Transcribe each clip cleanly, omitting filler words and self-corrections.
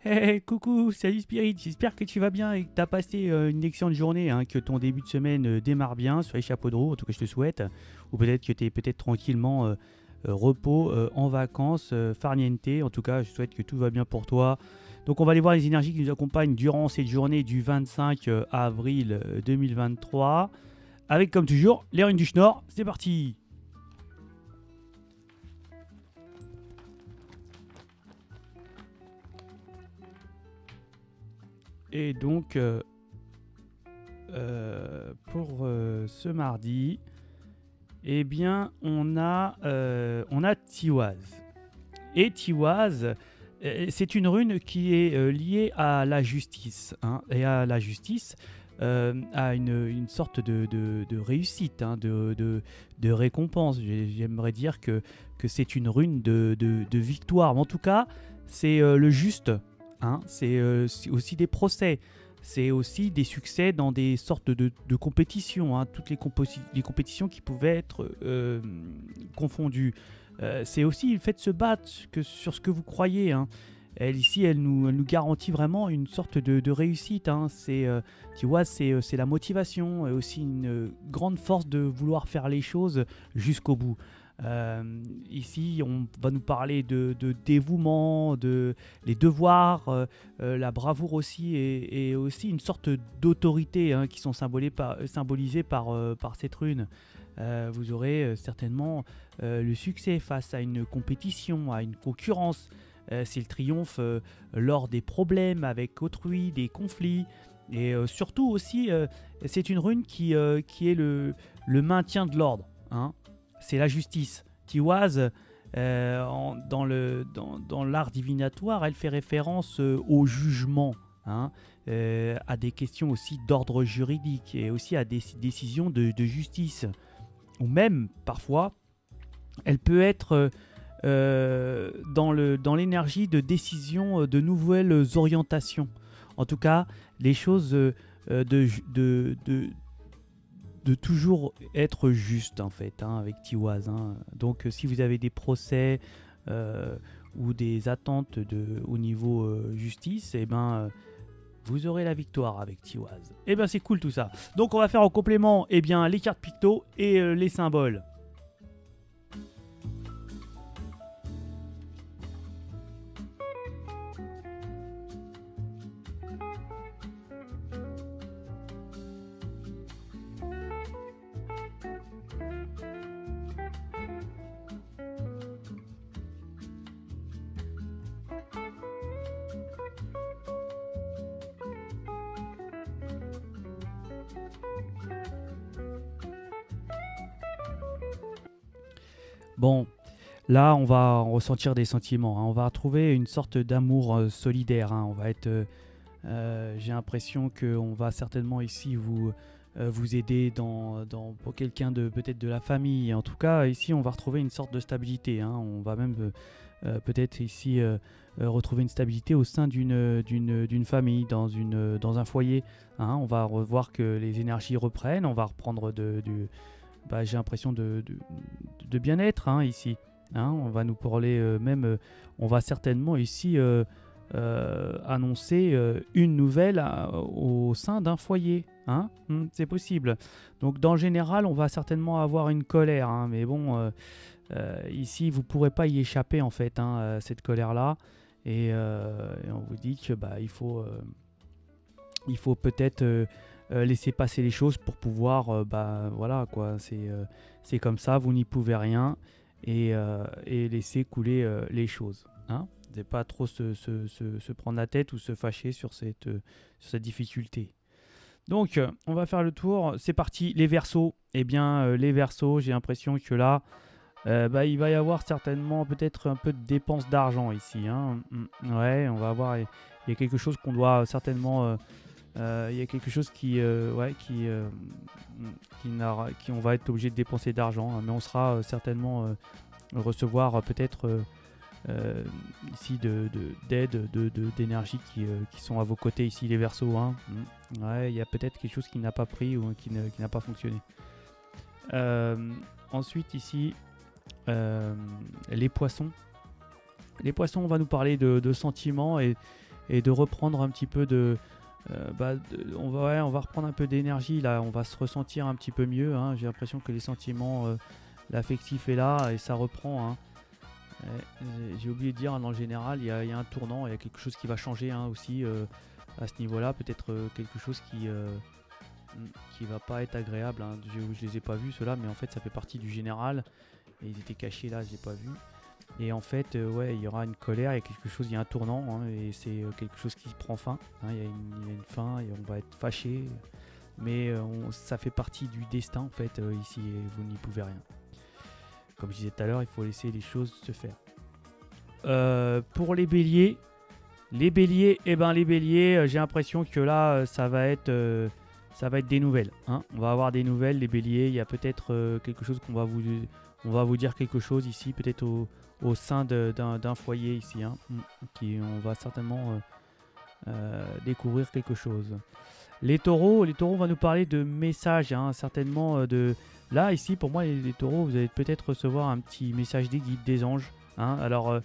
Hey, coucou, salut Spirit, j'espère que tu vas bien et que tu as passé une excellente journée, hein, que ton début de semaine démarre bien sur les chapeaux de roue, en tout cas je te souhaite, ou peut-être que tu es peut-être tranquillement repos, en vacances, farniente, en tout cas je souhaite que tout va bien pour toi. Donc on va aller voir les énergies qui nous accompagnent durant cette journée du 25 avril 2023, avec comme toujours les runes du Schnorr, c'est parti. Et donc pour ce mardi, eh bien, on a Tiwaz. Et Tiwaz, c'est une rune qui est liée à la justice, hein, et à la justice, à une sorte de réussite, hein, de récompense. J'aimerais dire que c'est une rune de victoire. Mais en tout cas, c'est le juste, hein, c'est aussi des procès. C'est aussi des succès dans des sortes de compétitions, hein, toutes les compétitions qui pouvaient être confondues. C'est aussi le fait de se battre sur ce que vous croyez, hein. Elle, ici, elle nous garantit vraiment une sorte de réussite, hein. Tu vois, c'est la motivation et aussi une grande force de vouloir faire les choses jusqu'au bout. Ici, on va nous parler de dévouement, de les devoirs, la bravoure aussi, et aussi une sorte d'autorité, hein, qui sont symbolisées par cette rune. Vous aurez certainement le succès face à une compétition, à une concurrence. C'est le triomphe lors des problèmes avec autrui, des conflits. Et surtout aussi, c'est une rune qui est le maintien de l'ordre, hein. C'est la justice. Tiwaz, dans l'art divinatoire, elle fait référence au jugement, hein, à des questions aussi d'ordre juridique et aussi à des décisions de justice. Ou même, parfois, elle peut être dans l'énergie de décision de nouvelles orientations. En tout cas, les choses de toujours être juste, en fait, hein, avec Tiwaz, hein. Donc si vous avez des procès ou des attentes au niveau justice, et ben vous aurez la victoire avec Tiwaz. Et ben c'est cool tout ça. Donc on va faire en complément, eh bien, les cartes picto et les symboles. Bon, là, on va ressentir des sentiments, hein. On va retrouver une sorte d'amour solidaire, hein. On va être, j'ai l'impression qu'on va certainement ici vous aider pour quelqu'un de peut-être de la famille. En tout cas, ici, on va retrouver une sorte de stabilité, hein. On va même peut-être ici retrouver une stabilité au sein d'une famille, dans un foyer, hein. On va revoir que les énergies reprennent. On va reprendre j'ai l'impression de bien-être, hein, ici, hein. On va nous parler on va certainement ici annoncer une nouvelle au sein d'un foyer, hein. C'est possible. Donc dans le général, on va certainement avoir une colère, hein, mais bon, ici vous pourrez pas y échapper, en fait, hein, cette colère-là. Et on vous dit que il faut peut-être laisser passer les choses pour pouvoir, voilà quoi, c'est comme ça, vous n'y pouvez rien, et laisser couler les choses, hein. Ne pas trop se prendre la tête ou se fâcher sur cette difficulté. Donc on va faire le tour, c'est parti, les Verseaux. Eh bien les Verseaux, j'ai l'impression que là, il va y avoir certainement peut-être un peu de dépenses d'argent ici, hein. Ouais, on va avoir, il y a quelque chose qu'on doit certainement il y a quelque chose on va être obligé de dépenser d'argent, hein, mais on sera certainement recevoir peut-être ici d'aide, d'énergie qui sont à vos côtés ici, les Verseaux, hein. Ouais, il y a peut-être quelque chose qui n'a pas pris ou qui n'a pas fonctionné. Ensuite ici, les Poissons. Les Poissons, on va nous parler de sentiments, et et de reprendre un petit peu de... on va reprendre un peu d'énergie là, on va se ressentir un petit peu mieux, hein. J'ai l'impression que les sentiments, l'affectif est là et ça reprend, hein. J'ai oublié de dire, hein, dans le général, il y a un tournant, il y a quelque chose qui va changer, hein, aussi, à ce niveau-là. Peut-être quelque chose qui va pas être agréable, hein. Je les ai pas vus ceux-là, mais en fait ça fait partie du général. Et ils étaient cachés là, je les ai pas vus. Et en fait, ouais, il y aura une colère, il y a quelque chose, il y a un tournant, hein, et c'est quelque chose qui prend fin, hein. Il y a une fin et on va être fâché. Mais ça fait partie du destin en fait, ici, et vous n'y pouvez rien. Comme je disais tout à l'heure, il faut laisser les choses se faire. Pour les béliers, les béliers, j'ai l'impression que là, ça va être des nouvelles, hein. On va avoir des nouvelles, les béliers. Il y a peut-être quelque chose on va vous dire quelque chose ici, peut-être au sein d'un foyer ici, hein, on va certainement découvrir quelque chose. Les taureaux vont nous parler de messages, hein, certainement de... Là, ici, pour moi, les taureaux, vous allez peut-être recevoir un petit message des guides, des anges, hein. Alors,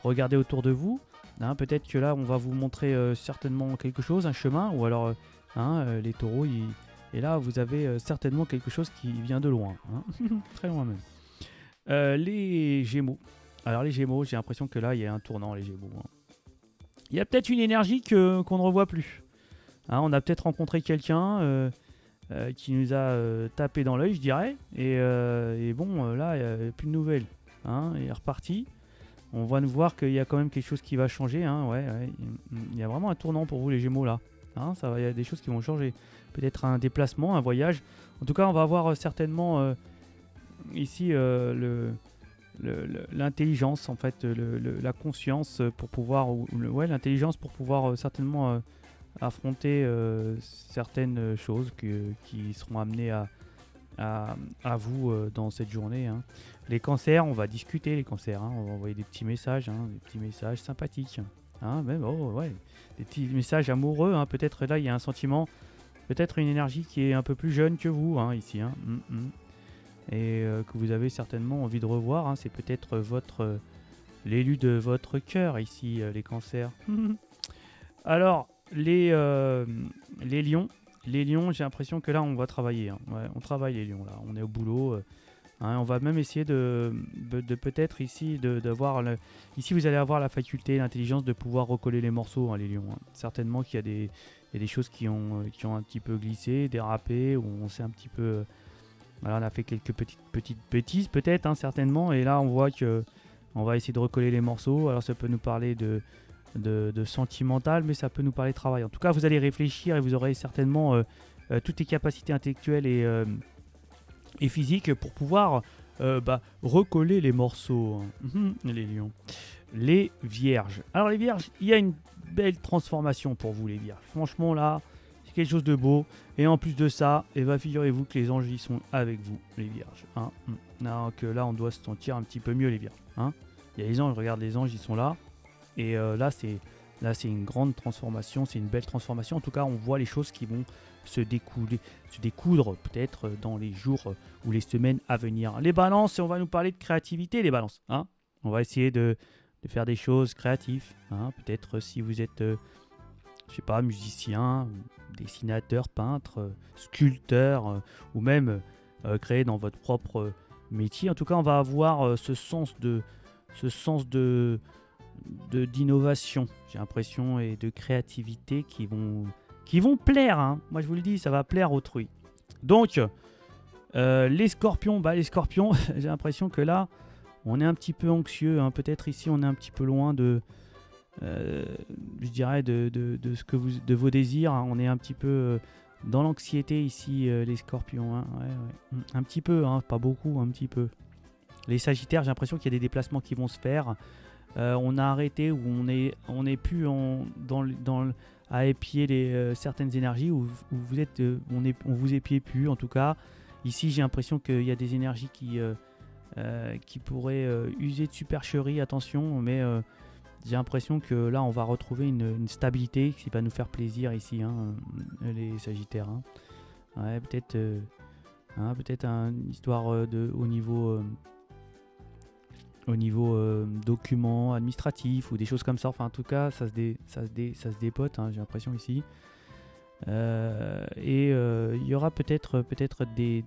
regardez autour de vous, hein, peut-être que là, on va vous montrer certainement quelque chose, un chemin, ou alors, les taureaux, et là, vous avez certainement quelque chose qui vient de loin, hein. Très loin même. Les Gémeaux. Alors, les Gémeaux, j'ai l'impression que là, il y a un tournant, les Gémeaux, hein. Il y a peut-être une énergie qu'on ne revoit plus. Hein, on a peut-être rencontré quelqu'un qui nous a tapé dans l'œil, je dirais. Et bon, là, il n'y a plus de nouvelles, hein, il est reparti. On va nous voir qu'il y a quand même quelque chose qui va changer, hein, ouais, il y a vraiment un tournant pour vous, les Gémeaux, là. Hein, il y a des choses qui vont changer. Peut-être un déplacement, un voyage. En tout cas, on va avoir certainement ici l'intelligence, en fait, la conscience pour pouvoir... l'intelligence pour pouvoir certainement... affronter certaines choses qui seront amenées à vous dans cette journée, hein. Les cancers, on va discuter, les cancers, hein, on va envoyer des petits messages, hein, des petits messages sympathiques, hein, même, des petits messages amoureux, hein. Peut-être là il y a un sentiment, peut-être une énergie qui est un peu plus jeune que vous, hein, ici, hein, et que vous avez certainement envie de revoir, hein. C'est peut-être l'élu de votre cœur ici, les cancers. Alors, les lions, j'ai l'impression que là on va travailler, hein. Ouais, on travaille les lions là, on est au boulot, hein. On va même essayer de peut-être ici d'avoir ici vous allez avoir la faculté, l'intelligence de pouvoir recoller les morceaux, hein, les lions, hein. Certainement qu'il y a des choses qui ont un petit peu glissé, dérapé, où on s'est un petit peu voilà, on a fait quelques petites bêtises peut-être, hein, certainement, et là on voit que on va essayer de recoller les morceaux. Alors ça peut nous parler de sentimental, mais ça peut nous parler de travail. En tout cas, vous allez réfléchir et vous aurez certainement toutes les capacités intellectuelles et physiques pour pouvoir recoller les morceaux, hein. Les lions. Les vierges. Alors les vierges, il y a une belle transformation pour vous, les vierges. Franchement là, c'est quelque chose de beau. Et en plus de ça, figurez-vous que les anges y sont avec vous, les vierges, hein. Donc là, on doit se sentir un petit peu mieux, les vierges, hein. Il y a les anges, regarde, les anges, ils sont là. Et là, c'est une grande transformation, c'est une belle transformation. En tout cas, on voit les choses qui vont se découdre peut-être dans les jours ou les semaines à venir. Les balances, on va nous parler de créativité, les balances, hein. On va essayer de faire des choses créatives, hein. Peut-être si vous êtes, je sais pas, musicien, dessinateur, peintre, sculpteur, ou même créer dans votre propre métier. En tout cas, on va avoir ce sens d'innovation, j'ai l'impression, et de créativité qui vont plaire, hein. Moi je vous le dis, ça va plaire autrui. Donc les scorpions, j'ai l'impression que là on est un petit peu anxieux, hein. Peut-être ici on est un petit peu loin je dirais de ce que de vos désirs, hein. On est un petit peu dans l'anxiété ici, les scorpions, hein. Ouais. Un petit peu, hein, pas beaucoup, un petit peu. Les sagittaires, j'ai l'impression qu'il y a des déplacements qui vont se faire. On a arrêté, ou on est plus à épier certaines énergies, où vous êtes, on vous épie plus, en tout cas. Ici, j'ai l'impression qu'il y a des énergies qui pourraient user de supercherie, attention, mais j'ai l'impression que là, on va retrouver une stabilité qui va nous faire plaisir ici, hein, les sagittaires, hein. Ouais, peut-être une histoire au au niveau documents administratifs ou des choses comme ça. Enfin, en tout cas, ça se dépote, hein, j'ai l'impression ici. Il y aura peut-être des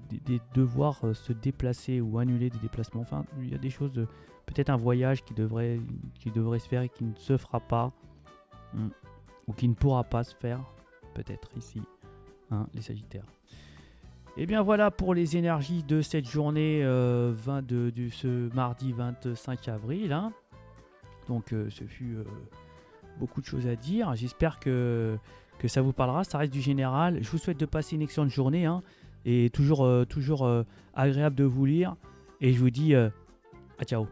devoirs se déplacer ou annuler des déplacements. Enfin, il y a des choses, peut-être un voyage qui devrait se faire et qui ne se fera pas, ou qui ne pourra pas se faire, peut-être ici, hein, les Sagittaires. Et bien voilà pour les énergies de cette journée ce mardi 25 avril. Hein. Donc ce fut beaucoup de choses à dire. J'espère que ça vous parlera. Ça reste du général. Je vous souhaite de passer une excellente journée. Hein, et toujours agréable de vous lire. Et je vous dis à ciao.